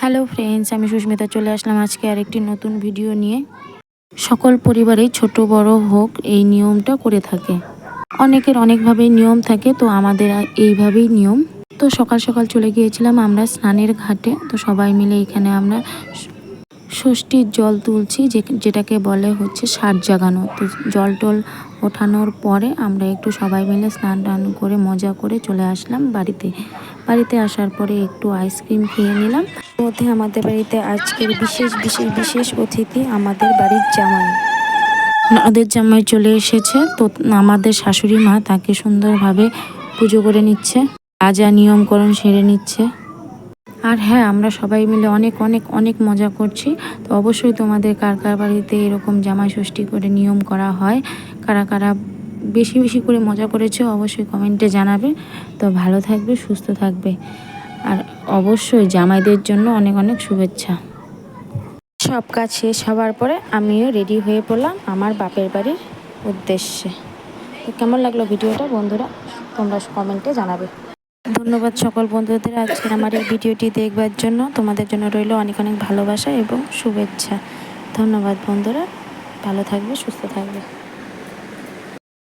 Hello friends, আমি সুস্মিতা চলে আসলাম আজকে আরেকটি নতুন ভিডিও নিয়ে। সকল পরিবারেই ছোট বড় হোক এই নিয়মটা করে থাকে। অনেকের অনেকভাবেই নিয়ম থাকে, তো আমাদের এইভাবেই নিয়ম। তো সকাল সকাল চলে গিয়েছিলাম আমরা স্নানের ঘাটে। তো সবাই মিলে এখানে আমরা ষষ্ঠীর জল তুলছি, যেটাকে বলে হচ্ছে ষাট জাগানো। তো জল টল ওঠানোর পরে আমরা একটু সবাই মিলে স্নান টান করে মজা করে চলে আসলাম বাড়িতে আসার পরে একটু আইসক্রিম খেয়ে নিলাম। মধ্যে আমাদের বাড়িতে আজকের বিশেষ বিশেষ বিশেষ অতিথি আমাদের বাড়ির জামাই, ননদের জামাই চলে এসেছে। তো আমাদের শাশুড়ি মা তাকে সুন্দরভাবে পুজো করে নিচ্ছে, যা নিয়মকরণ সেরে নিচ্ছে। আর হ্যাঁ, আমরা সবাই মিলে অনেক অনেক অনেক মজা করছি। তো অবশ্যই তোমাদের কার কার বাড়িতে এরকম জামাই ষষ্ঠী করে নিয়ম করা হয়, কারা কারা বেশি বেশি করে মজা করেছে অবশ্যই কমেন্টে জানাবে। তো ভালো থাকবে, সুস্থ থাকবে, আর অবশ্যই জামাইদের জন্য অনেক অনেক শুভেচ্ছা। সব কাজ শেষ হওয়ার পরে আমিও রেডি হয়ে পড়লাম আমার বাপের বাড়ির উদ্দেশ্যে। তো কেমন লাগলো ভিডিওটা বন্ধুরা, তোমরা কমেন্টে জানাবে। ধন্যবাদ সকল বন্ধুদের আজকের আমার এই ভিডিওটি দেখবার জন্য। তোমাদের জন্য রইল অনেক অনেক ভালোবাসা এবং শুভেচ্ছা। ধন্যবাদ বন্ধুরা, ভালো থাকবে, সুস্থ থাকবে।